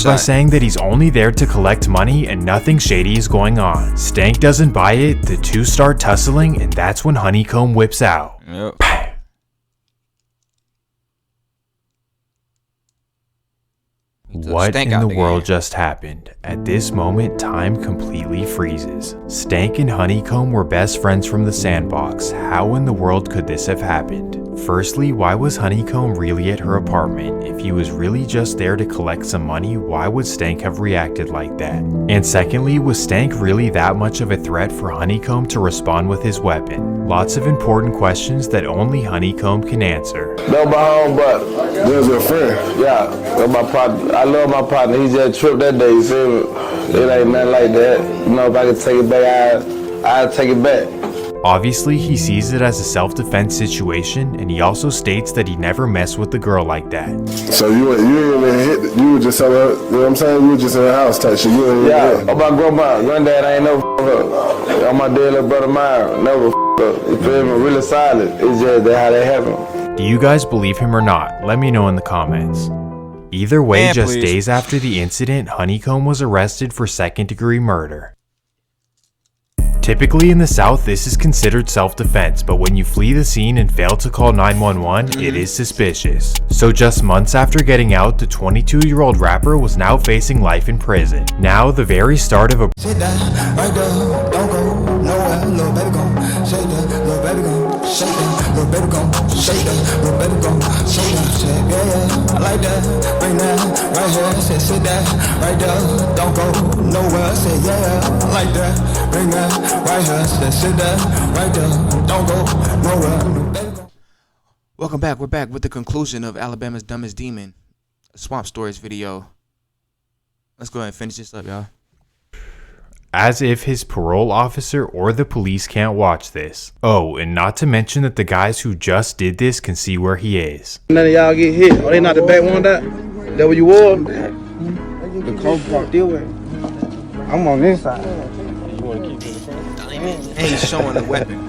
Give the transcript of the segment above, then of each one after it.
by saying that he's only there to collect money and nothing shady is going on. Stank doesn't buy it, the two start tussling, and that's when Honeykomb whips out. Yep. What in the world just happened? At this moment, time completely freezes. Stank and Honeykomb were best friends from the sandbox. How in the world could this have happened? Firstly, why was Honeykomb really at her apartment? If he was really just there to collect some money, why would Stank have reacted like that? And secondly, was Stank really that much of a threat for Honeykomb to respond with his weapon? Lots of important questions that only Honeykomb can answer. No, my home, but there's a friend. Yeah, that's my partner. I love my partner. He just tripped that day. You feel me? It ain't nothing like that. You know, if I could take it back, I'd take it back. Obviously, he sees it as a self-defense situation, and he also states that he never messed with the girl like that. So you ain't even hit, you were just at her, you know what I'm saying? You were just in her house type shit. You ain't on my grandma, granddad, I ain't never up. On my dead little brother mine, never up. You feel me? Really solid. It's just that how that happened. Do you guys believe him or not? Let me know in the comments. Either way, days after the incident, Honeykomb was arrested for second-degree murder. Typically in the South, this is considered self-defense, but when you flee the scene and fail to call 911, it is suspicious. So just months after getting out, the 22-year-old rapper was now facing life in prison. Now, the very start of a Welcome back. We're back with the conclusion of Alabama's Dumbest Demon, a Swamp Stories video. Let's go ahead and finish this up, y'all. As if his parole officer or the police can't watch this. Oh, and not to mention that the guys who just did this can see where he is. None of y'all get hit. Oh, they not the back one that? That what you wore? The cold part deal with. I'm on this side. You want to keep it in front? And he's showing the weapon.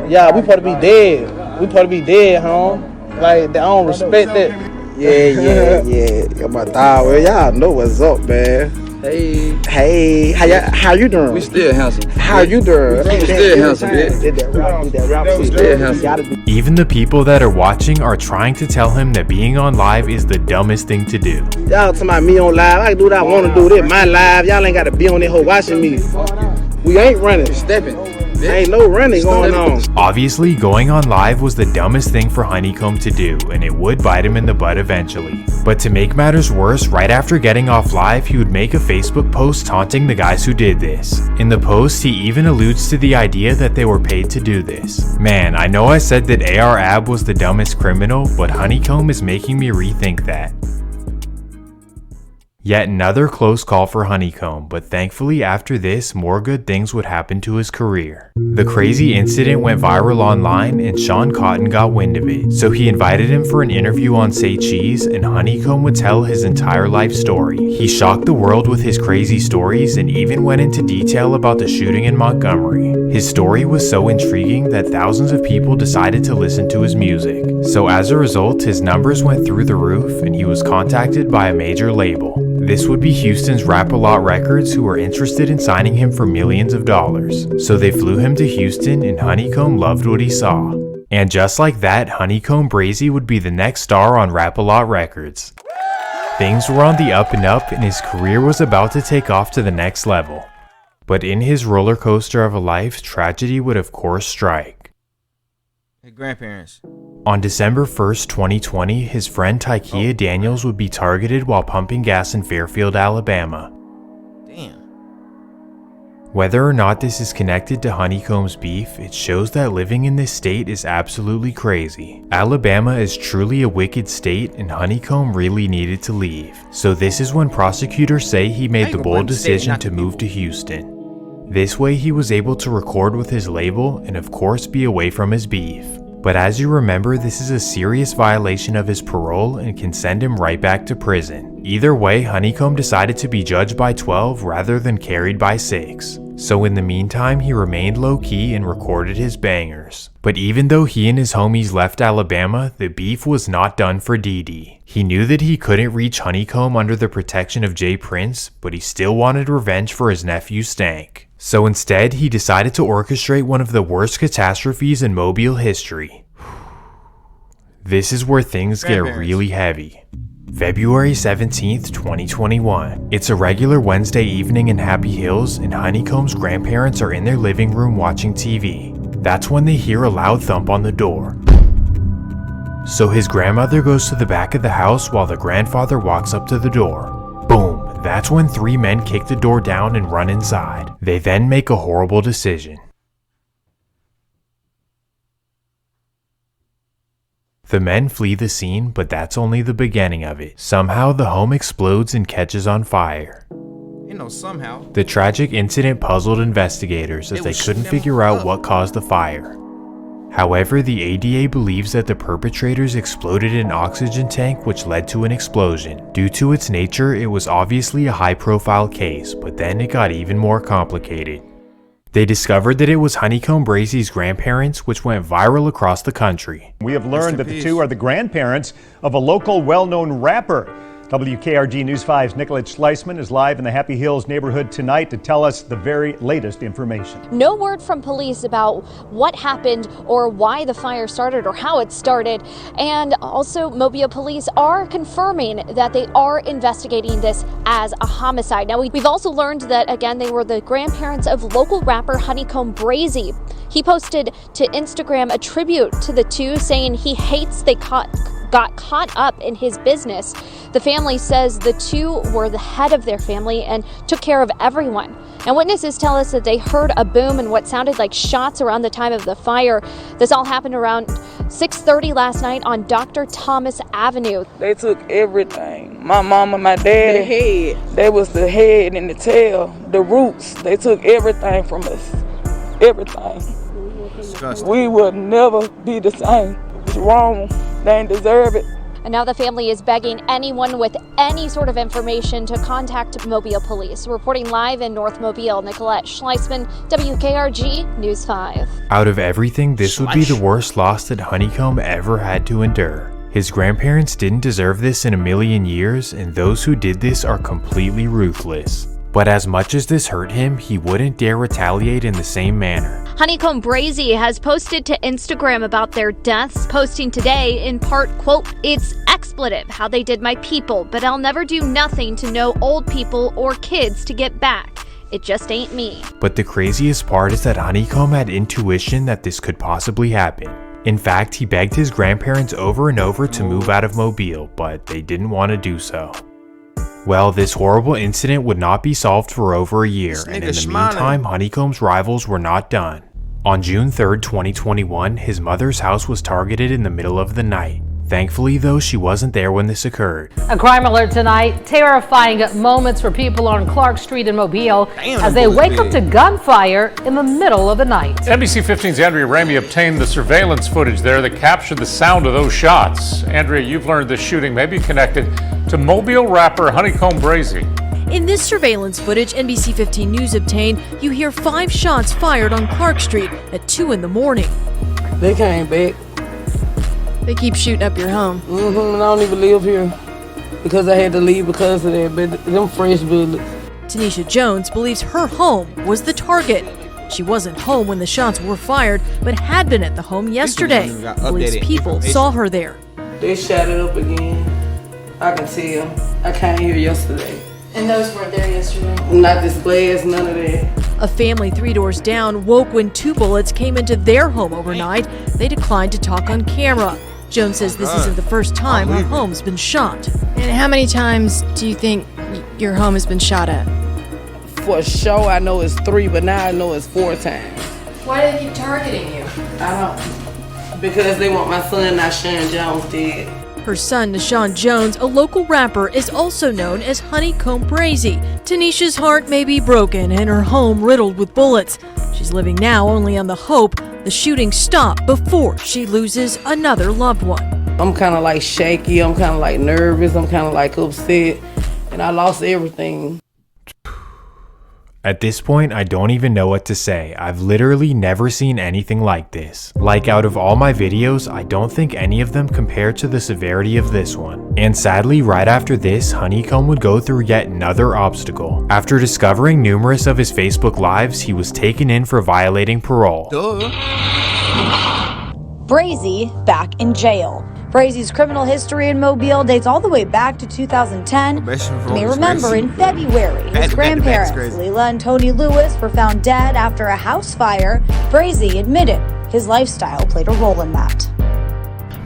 Yeah, we supposed to be dead. We supposed to be dead, home. Like, I don't respect that. Yeah. My dog, y'all know what's up, man. Hey, how you doing? We still handsome. How you doing? We still handsome, bitch. Did that rap shit. Still handsome. Even the people that are watching are trying to tell him that being on live is the dumbest thing to do. Y'all talking about me on live. I can do what I want to do. This my live. Y'all ain't got to be on that hoe watching me. We ain't running. Stepping. Ain't no running going on. Obviously, going on live was the dumbest thing for Honeykomb to do, and it would bite him in the butt eventually. But to make matters worse, right after getting off live, he would make a Facebook post taunting the guys who did this. In the post, he even alludes to the idea that they were paid to do this. Man, I know I said that AR Ab was the dumbest criminal, but Honeykomb is making me rethink that. Yet another close call for Honeykomb, but thankfully after this, more good things would happen to his career. The crazy incident went viral online and Sean Cotton got wind of it, so he invited him for an interview on Say Cheese and Honeykomb would tell his entire life story. He shocked the world with his crazy stories and even went into detail about the shooting in Montgomery. His story was so intriguing that thousands of people decided to listen to his music. So as a result, his numbers went through the roof and he was contacted by a major label. This would be Houston's Rap-A-Lot Records, who were interested in signing him for millions of dollars. So they flew him to Houston and Honeykomb loved what he saw. And just like that, Honeykomb Brazy would be the next star on Rap-A-Lot Records. Things were on the up and up and his career was about to take off to the next level. But in his roller coaster of a life, tragedy would of course strike. Hey, grandparents. On December 1st, 2020, his friend Tykia Daniels would be targeted while pumping gas in Fairfield, Alabama. Damn. Whether or not this is connected to Honeykomb's beef, it shows that living in this state is absolutely crazy. Alabama is truly a wicked state and Honeykomb really needed to leave. So this is when prosecutors say he made the bold decision to move to Houston. This way he was able to record with his label and of course be away from his beef. But as you remember, this is a serious violation of his parole and can send him right back to prison. Either way, Honeykomb decided to be judged by 12 rather than carried by 6. So in the meantime, he remained low-key and recorded his bangers. But even though he and his homies left Alabama, the beef was not done for Dee. He knew that he couldn't reach Honeykomb under the protection of Jay Prince, but he still wanted revenge for his nephew Stank. So instead, he decided to orchestrate one of the worst catastrophes in Mobile history. This is where things get really heavy. February 17th, 2021. It's a regular Wednesday evening in Happy Hills, and Honeykomb's grandparents are in their living room watching TV. That's when they hear a loud thump on the door. So his grandmother goes to the back of the house while the grandfather walks up to the door. Boom! That's when 3 men kick the door down and run inside. They then make a horrible decision. The men flee the scene, but that's only the beginning of it. Somehow the home explodes and catches on fire. Somehow. The tragic incident puzzled investigators as they couldn't figure out what caused the fire. However, the ADA believes that the perpetrators exploded an oxygen tank which led to an explosion. Due to its nature, it was obviously a high-profile case, but then it got even more complicated. They discovered that it was Honeykomb Brazy's grandparents, which went viral across the country. We have learned that the two are the grandparents of a local well-known rapper. WKRG News 5's Nicolette Schleisman is live in the Happy Hills neighborhood tonight to tell us the very latest information. No word from police about what happened or why the fire started or how it started. And also, Mobile police are confirming that they are investigating this as a homicide. Now, we've also learned that, again, they were the grandparents of local rapper Honeykomb Brazy. He posted to Instagram a tribute to the two, saying he hates they got caught up in his business. The family says the two were the head of their family and took care of everyone. Now, witnesses tell us that they heard a boom and what sounded like shots around the time of the fire. This all happened around 6:30 last night on Dr. Thomas Avenue. They took everything. My mama, my daddy, the head. They was the head and the tail, the roots. They took everything from us. Everything. Disgusting. We will never be the same. It's wrong. They ain't deserve it. And now the family is begging anyone with any sort of information to contact Mobile police. Reporting live in North Mobile, Nicolette Schleisman, WKRG News 5. Out of everything, this would be the worst loss that Honeykomb ever had to endure. His grandparents didn't deserve this in a million years, and those who did this are completely ruthless. But as much as this hurt him, he wouldn't dare retaliate in the same manner. Honeykomb Brazy has posted to Instagram about their deaths, posting today in part, quote, "It's expletive how they did my people, but I'll never do nothing to know old people or kids to get back. It just ain't me." But the craziest part is that Honeykomb had intuition that this could possibly happen. In fact, he begged his grandparents over and over to move out of Mobile, but they didn't want to do so. Well, this horrible incident would not be solved for over a year, and in the meantime, Honeykomb's rivals were not done. On June 3rd, 2021, his mother's house was targeted in the middle of the night. Thankfully, though, she wasn't there when this occurred. A crime alert tonight. Terrifying moments for people on Clark Street in Mobile as they wake up to gunfire in the middle of the night. NBC 15's Andrea Ramey obtained the surveillance footage there that captured the sound of those shots. Andrea, you've learned this shooting may be connected to Mobile rapper Honeykomb Brazy. In this surveillance footage NBC 15 News obtained, you hear 5 shots fired on Clark Street at 2 in the morning. They came back. They keep shooting up your home. I don't even live here because I had to leave because of that, but them fresh bullets. Tanisha Jones believes her home was the target. She wasn't home when the shots were fired, but had been at the home yesterday. Police people saw her there. They shot it up again. I can tell. I came here yesterday. And those weren't there yesterday? Not this glass, none of that. A family 3 doors down woke when 2 bullets came into their home overnight. They declined to talk on camera. Jones says this isn't the first time her home's been shot. And how many times do you think your home has been shot at? For sure, I know it's 3, but now I know it's 4 times. Why do they keep targeting you? I don't. Because they want my son, Nashawn Jones, dead. Her son, Nashawn Jones, a local rapper, is also known as Honeykomb Brazy. Tanisha's heart may be broken and her home riddled with bullets. She's living now only on the hope the shooting stop before she loses another loved one. I'm kind of like shaky, I'm kind of like nervous, I'm kind of like upset. and I lost everything. At this point, I don't even know what to say. I've literally never seen anything like this. Like, out of all my videos, I don't think any of them compare to the severity of this one. And sadly, right after this, Honeykomb would go through yet another obstacle. After discovering numerous of his Facebook lives, he was taken in for violating parole. Brazy back in jail. Brazy's criminal history in Mobile dates all the way back to 2010. You may remember in February, his grandparents, Leila and Tony Lewis, were found dead after a house fire. Brazy admitted his lifestyle played a role in that.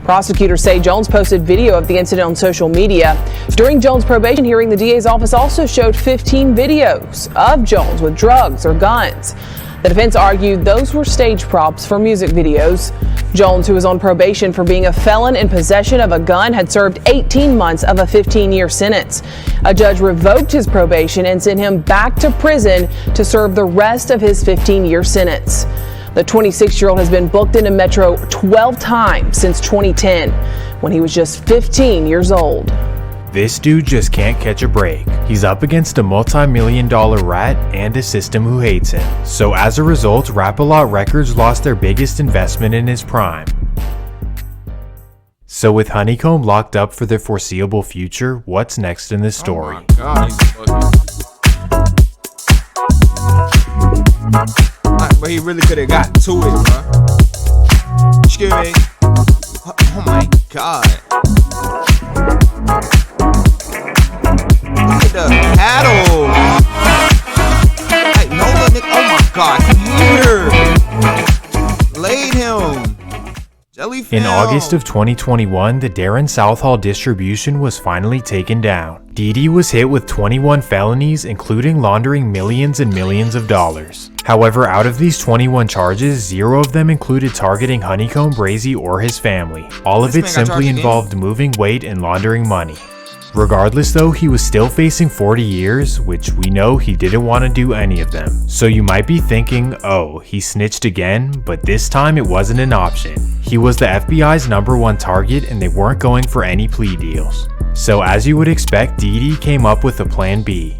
Prosecutors say Jones posted video of the incident on social media. During Jones' probation hearing, the DA's office also showed 15 videos of Jones with drugs or guns. The defense argued those were stage props for music videos. Jones, who was on probation for being a felon in possession of a gun, had served 18 months of a 15-year sentence. A judge revoked his probation and sent him back to prison to serve the rest of his 15-year sentence. The 26-year-old has been booked into Metro 12 times since 2010, when he was just 15 years old. This dude just can't catch a break. He's up against a multi-million-dollar rat and a system who hates him. So as a result, Rap-A-Lot Records lost their biggest investment in his prime. So with Honeykomb locked up for the foreseeable future, what's next in this story? But he really could have got to it, bro. Excuse me. Oh my God. Look at the paddle. Hey, no, nigga. Oh my God. Here. Laid him. Jellyfish. In August of 2021, the Darren Southall distribution was finally taken down. Didi was hit with 21 felonies, including laundering millions and millions of dollars. However, out of these 21 charges, 0 of them included targeting Honeykomb Brazy or his family. All of it simply involved moving weight and laundering money. Regardless though, he was still facing 40 years, which we know he didn't want to do any of them. So you might be thinking, oh, he snitched again, but this time it wasn't an option. He was the FBI's #1 target and they weren't going for any plea deals. So as you would expect, Didi came up with a plan B.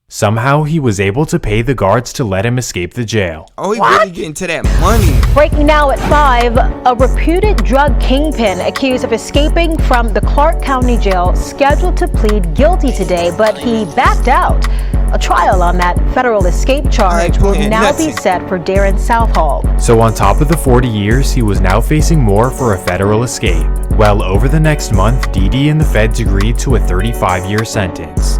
Somehow he was able to pay the guards to let him escape the jail. Oh, he really getting to that money. Breaking now at 5, a reputed drug kingpin accused of escaping from the Clark County Jail scheduled to plead guilty today, but he backed out. A trial on that federal escape charge will now be set for Darren Southall. So on top of the 40 years, he was now facing more for a federal escape. Well, over the next month, Didi and the feds agreed to a 35-year sentence.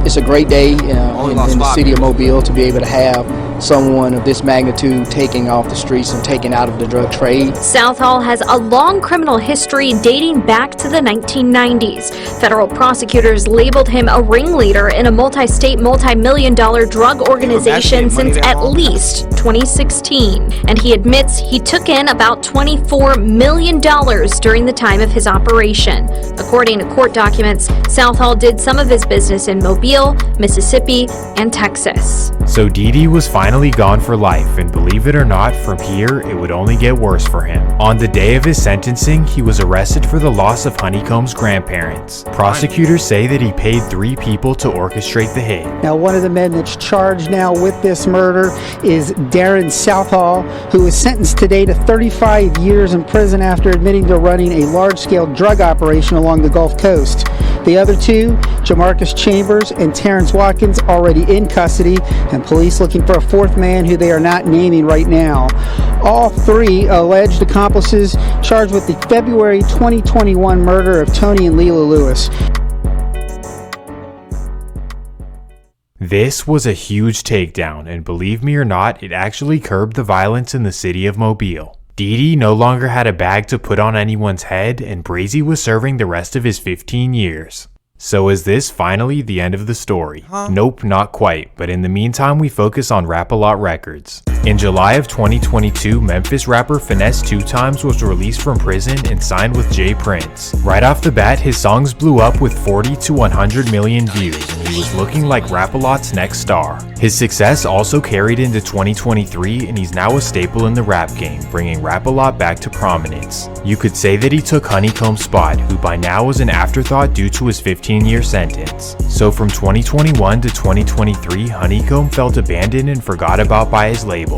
It's a great day in the city of Mobile to be able to have someone of this magnitude taking off the streets and taking out of the drug trade. Southall has a long criminal history dating back to the 1990s. Federal prosecutors labeled him a ringleader in a multi-state, multi-million-dollar drug organization since at least 2016. And he admits he took in about $24 million during the time of his operation. According to court documents, Southall did some of his business in Mobile, Mississippi, and Texas. So Didi was finally gone for life, and believe it or not, from here it would only get worse for him. On the day of his sentencing, he was arrested for the loss of Honeykomb's grandparents. Prosecutors say that he paid 3 people to orchestrate the hit. Now, one of the men that's charged now with this murder is Darren Southall, who was sentenced today to 35 years in prison after admitting to running a large-scale drug operation along the Gulf Coast. The other 2, Jamarcus Chambers and Terrence Watkins, already in custody, and police looking for a 4th man who they are not naming right now. All 3 alleged accomplices charged with the February 2021 murder of Tony and Leila Lewis. This was a huge takedown, and believe me or not, it actually curbed the violence in the city of Mobile. Didi no longer had a bag to put on anyone's head, and Brazy was serving the rest of his 15 years. So is this finally the end of the story? Nope, not quite, but in the meantime we focus on Rap-A-Lot Records. In July of 2022, Memphis rapper Finesse 2 Times was released from prison and signed with Jay Prince. Right off the bat, his songs blew up with 40 to 100 million views, and he was looking like Rap-A-Lot's next star. His success also carried into 2023, and he's now a staple in the rap game, bringing Rap-A-Lot back to prominence. You could say that he took Honeykomb's spot, who by now was an afterthought due to his 15-year sentence. So from 2021 to 2023, Honeykomb felt abandoned and forgot about by his label.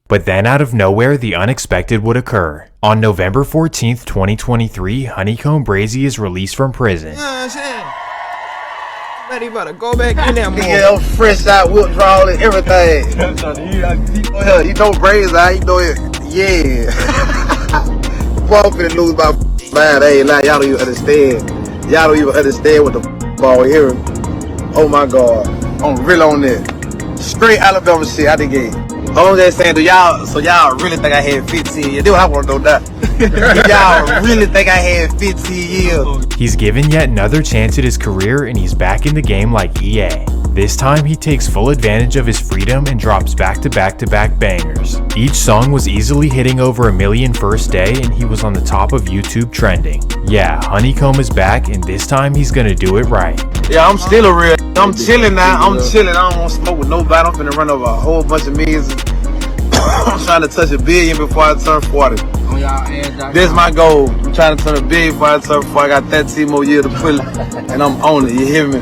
But then out of nowhere, the unexpected would occur. On November 14th, 2023, Honeykomb Brazy is released from prison. He about to go back in there more. Yeah, fresh out, withdrawal and everything. You know Brazy, how you know it? Yeah. Boy, I'm finna lose my mind. Hey, like, y'all don't even understand. Y'all don't even understand what the ball here. Oh my God. I'm real on that. Straight Alabama shit out the game. I'm just saying, so y'all really think I had 15 years? That's what I want to know that. Y'all really think I had 15 years? He's given yet another chance at his career, and he's back in the game like EA. This time he takes full advantage of his freedom and drops back-to-back-to-back bangers. Each song was easily hitting over 1 million first day, and he was on the top of YouTube trending. Yeah, Honeykomb is back, and this time he's gonna do it right. Yeah, I'm still a real. I'm chilling now. I'm chilling. I don't want to smoke with nobody. I'm finna run over a whole bunch of millions. I'm trying to touch $1 billion before I turn 40. That's my goal. I'm trying to turn $1 billion before I turn 40. I got 13 more years to put it, and I'm on it. You hear me?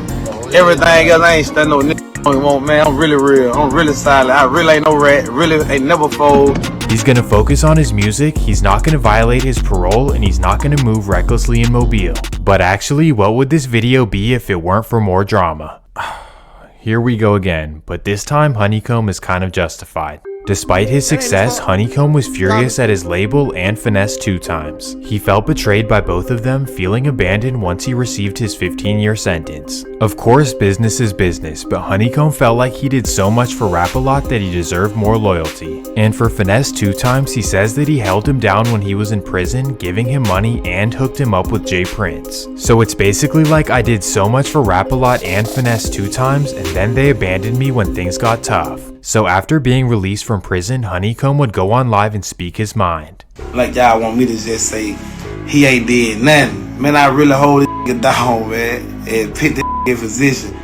Everything else, I ain't studying no nigga. Man, I'm really real. I'm really solid. I really ain't no rat. Really ain't never fold. He's gonna focus on his music, he's not gonna violate his parole, and he's not gonna move recklessly in Mobile. But actually, what would this video be if it weren't for more drama? Here we go again, but this time Honeykomb is kind of justified. Despite his success, Honeykomb was furious at his label and Finesse 2 Times. He felt betrayed by both of them, feeling abandoned once he received his 15-year sentence. Of course, business is business, but Honeykomb felt like he did so much for Rap-A-Lot that he deserved more loyalty. And for Finesse 2 Times, he says that he held him down when he was in prison, giving him money and hooked him up with Jay Prince. So it's basically like I did so much for Rap-A-Lot and Finesse 2 Times, and then they abandoned me when things got tough. So after being released from prison, Honeykomb would go on live and speak his mind. Like y'all want me to just say, he ain't did nothing. Man, I really hold this nigga down, man, and put this nigga in position.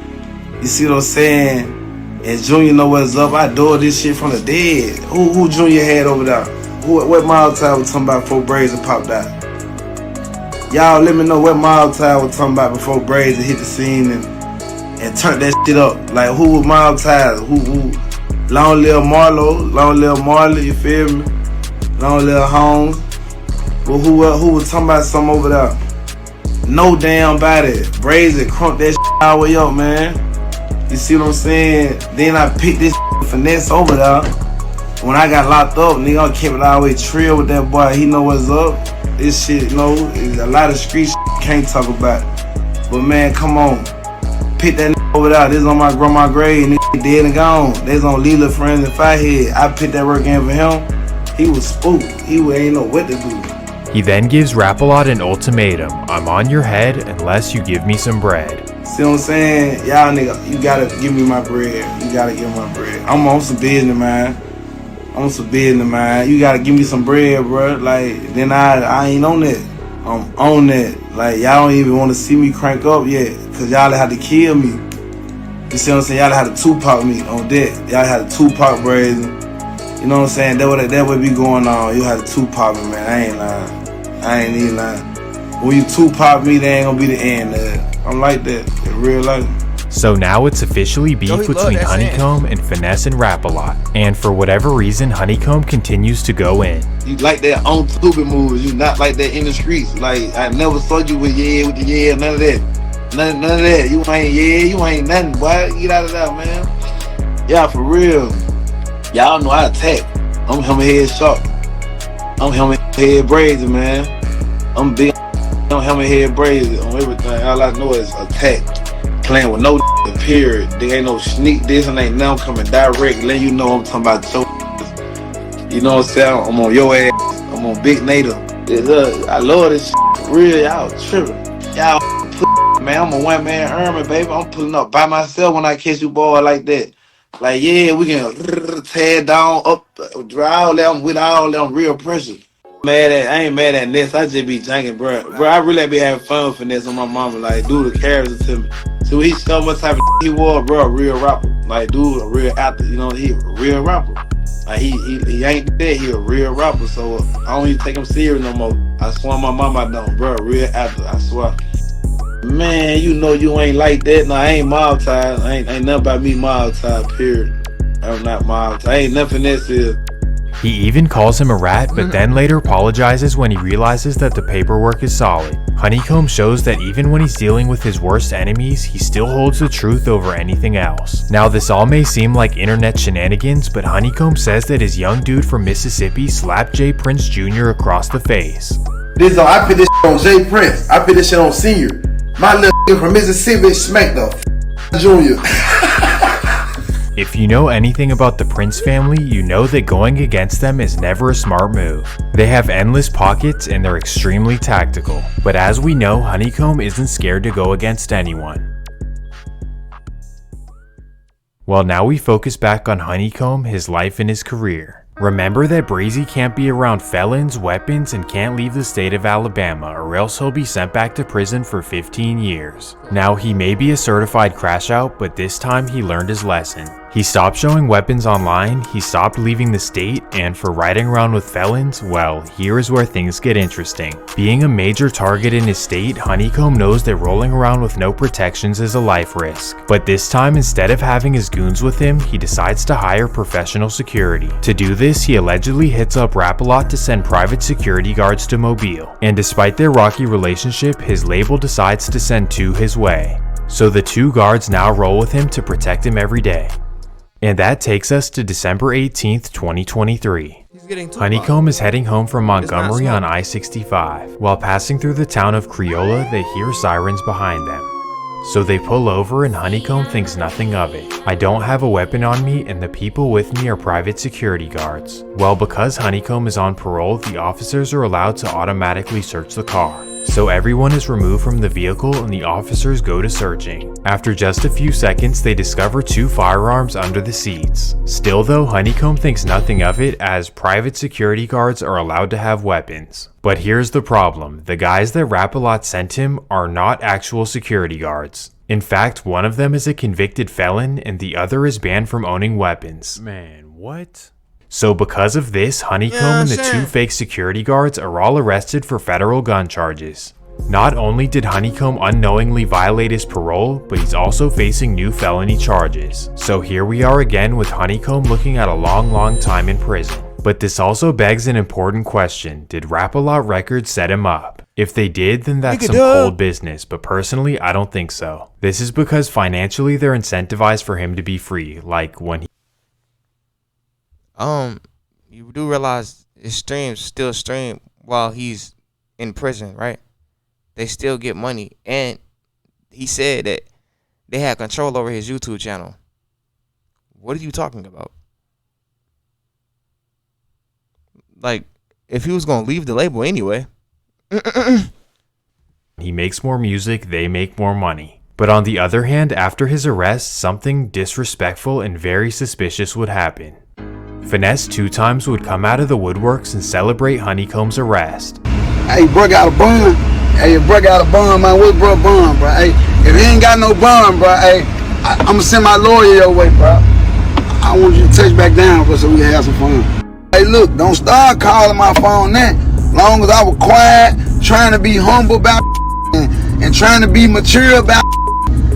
You see what I'm saying? And Junior know what's up. I do this shit from the dead. Who Junior had over there? What mile time was talking about before Brazy popped out? Y'all let me know what mile time was talking about before Brazy hit the scene and turned that shit up. Like who was mile time? Who? Long live Marlo, you feel me? Long live Holmes. Well, who was talking about something over there? No damn body. Brazy crunk that shit all the way up, man. You see what I'm saying? Then I picked this Finesse over there. When I got locked up, nigga, I kept it all the way trill with that boy. He know what's up. This shit, you know, a lot of street shit can't talk about. But man, come on. Pick that over there. This on my grandma's grave. Nigga dead and gone. There's on Leela Friends and Firehead. I picked that work in for him. He was spooked. He ain't know what to do. He then gives Rap-A-Lot an ultimatum. I'm on your head unless you give me some bread. See what I'm saying? Y'all nigga, you gotta give me my bread. You gotta give me my bread. I'm on some business, man. You gotta give me some bread, bro. Like, then I ain't on that. I'm on that. Like, y'all don't even want to see me crank up yet. Cause y'all had to kill me. You see what I'm saying? Y'all had to Tupac me on that. Y'all had to Tupac Brazy. You know what I'm saying? That would be going on. You had to Tupac me, man. I ain't lying. I ain't even lying. When you Tupac me, that ain't gonna be the end of it. I'm like that in real life. So now it's officially beef between Honeykomb and Finesse and Rap-A-Lot. And for whatever reason, Honeykomb continues to go in. You like that on stupid moves. You not like that in the streets. Like, I never saw you with the yeah, none of that. None of that. You ain't nothing, boy. Get out of there, man. Yeah, for real. Y'all know I attack. I'm Hammerhead Sharp. I'm Hammerhead Brazy, man. I'm big. I'm Hammerhead Brazy on everything. All I know is attack. Playing with no period. There ain't no sneak this and ain't nothing coming direct. Let you know I'm talking about your. You know what I'm saying? I'm on your ass. I'm on Big Nader. I love this shit. Real, y'all tripping. Y'all man, I'm a one-man army, baby. I'm pulling up by myself when I catch you boy like that. Like, yeah, we can tear down, up, drive them with all them real pressure. I ain't mad at Ness. I just be janking, bro. Bro, I really be having fun with Ness on my mama. Like, dude, the character to me. So he showed what type of he was, bro. A real rapper. Like, dude, a real actor. You know, he a real rapper. Like, he ain't dead. He a real rapper. So I don't even take him serious no more. I swear on my mama, I don't, bro. Real actor. I swear. Man, you know you ain't like that. No, I ain't mob tied. Ain't nothing about me mob tied, period. I'm not mob tied. Ain't nothing that's here. He even calls him a rat, but then later apologizes when he realizes that the paperwork is solid. Honeykomb shows that even when he's dealing with his worst enemies, he still holds the truth over anything else. Now this all may seem like internet shenanigans, but Honeykomb says that his young dude from Mississippi slapped Jay Prince Jr. across the face. I put this shit on Jay Prince. I put this shit on Senior. My little nigga from Mississippi smacked the Junior. If you know anything about the Prince family, you know that going against them is never a smart move. They have endless pockets and they're extremely tactical. But as we know, Honeykomb isn't scared to go against anyone. Well, now we focus back on Honeykomb, his life and his career. Remember that Brazy can't be around felons, weapons, and can't leave the state of Alabama or else he'll be sent back to prison for 15 years. Now he may be a certified crash out, but this time he learned his lesson. He stopped showing weapons online, he stopped leaving the state, and for riding around with felons, well, here is where things get interesting. Being a major target in his state, Honeykomb knows that rolling around with no protections is a life risk. But this time, instead of having his goons with him, he decides to hire professional security. To do this, he allegedly hits up Rap-A-Lot to send private security guards to Mobile. And despite their rocky relationship, his label decides to send 2 his way. So the 2 guards now roll with him to protect him every day. And that takes us to December 18th, 2023. Honeykomb is heading home from Montgomery on I-65. While passing through the town of Creola, they hear sirens behind them. So they pull over and Honeykomb thinks nothing of it. I don't have a weapon on me and the people with me are private security guards. Well, because Honeykomb is on parole, the officers are allowed to automatically search the car. So everyone is removed from the vehicle and the officers go to searching. After just a few seconds, they discover 2 firearms under the seats. Still though, Honeykomb thinks nothing of it as private security guards are allowed to have weapons. But here's the problem, the guys that Rap-A-Lot sent him are not actual security guards. In fact, one of them is a convicted felon and the other is banned from owning weapons. Man, what? So because of this, Honeykomb and the 2 fake security guards are all arrested for federal gun charges. Not only did Honeykomb unknowingly violate his parole, but he's also facing new felony charges. So here we are again with Honeykomb looking at a long time in prison. But this also begs an important question, did Rap-A-Lot Records set him up? If they did, then that's some cold business, but personally, I don't think so. This is because financially they're incentivized for him to be free, like when he you do realize his streams still stream while he's in prison, right? They still get money, and he said that they had control over his YouTube channel. What are you talking about? Like, if he was gonna leave the label anyway. He makes more music, they make more money. But on the other hand, after his arrest, something disrespectful and very suspicious would happen. Finesse 2 Times would come out of the woodworks and celebrate Honeykomb's arrest. Hey, bro got a bun. Hey, bro got a bun, man. What bro bun, bro? Hey, if he ain't got no bun, bro, hey, I'ma send my lawyer your way, bro. I want you to touch back down, bro, so we can have some fun. Hey, look, don't start calling my phone that. Long as I was quiet, trying to be humble about and trying to be mature about.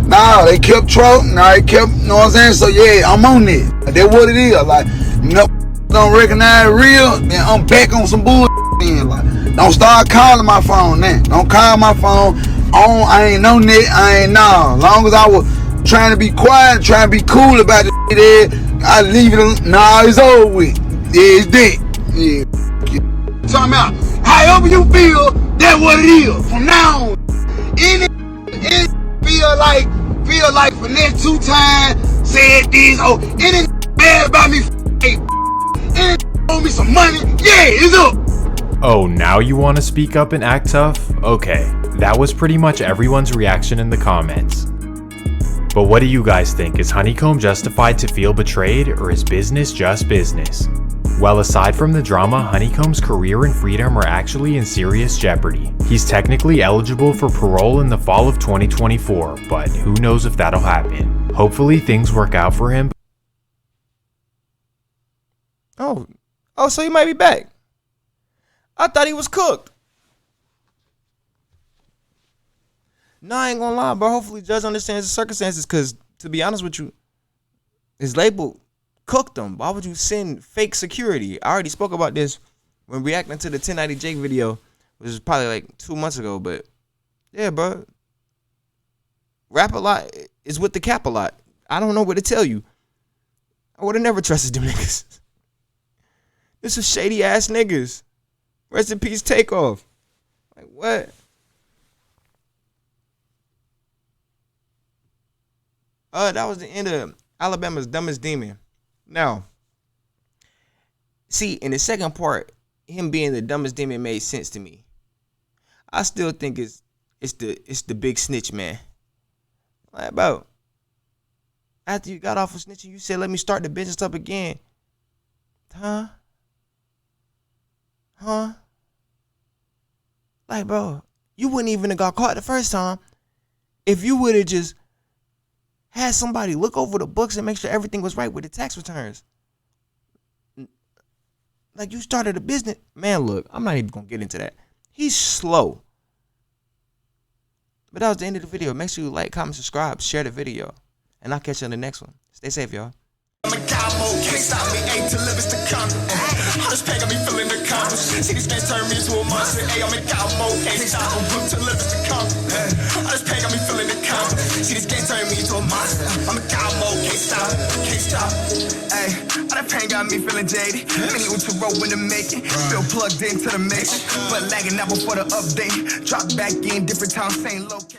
Nah, they kept trolling. Nah, they kept, you know what I'm saying? So yeah, I'm on it. That's what it is. Like, no, don't recognize real, then I'm back on some bullshit. Like, don't start calling my phone now. Don't call my phone. I ain't no net. I ain't nah. Long as I was trying to be quiet, trying to be cool about this shit there, I leave it. Nah, it's over with. Yeah, it's dead. Yeah. Talking about however you feel, that's what it is. From now on, any feel like Finesse 2 Times said this. Oh, any mad about me. Hey, any owe me some money. Yeah, it's up. Oh, now you want to speak up and act tough? Okay, that was pretty much everyone's reaction in the comments. But what do you guys think? Is Honeykomb justified to feel betrayed, or is business just business? Well, aside from the drama, Honeykomb's career and freedom are actually in serious jeopardy. He's technically eligible for parole in the fall of 2024, but who knows if that'll happen. Hopefully things work out for him. Oh, so he might be back. I thought he was cooked. No, I ain't gonna lie, bro. Hopefully Judge understands the circumstances, because to be honest with you, his label cooked him. Why would you send fake security? I already spoke about this when reacting to the 1090 Jake video, which was probably like 2 months ago, but yeah, bro. Rap a lot is with the cap a lot. I don't know what to tell you. I would have never trusted them niggas. This is shady ass niggas. Rest in peace, Takeoff. Like what? That was the end of Alabama's Dumbest Demon. Now, see, in the second part, him being the dumbest demon made sense to me. I still think it's the big snitch, man. Like, bro, after you got off of snitching, you said, let me start the business up again. Huh? Like, bro, you wouldn't even have got caught the first time if you would have just had somebody look over the books and make sure everything was right with the tax returns. Like, you started a business. Man, look, I'm not even going to get into that. He's slow. But that was the end of the video. Make sure you like, comment, subscribe, share the video. And I'll catch you on the next one. Stay safe, y'all. I'm a cowboy, can't stop me, ain't to live is to come. All this pain got me feeling accomplished. See, these games turn me into a monster. Hey, I'm a cowboy, can't stop me, to live is to come. All this pain got me feeling accomplished. See, these games turn me into a monster. I'm a cowboy, can't stop. Hey, all that pain got me feeling jaded. Many to roll in the making. Still plugged into the mix, but lagging out before the update. Drop back in, different time, same location.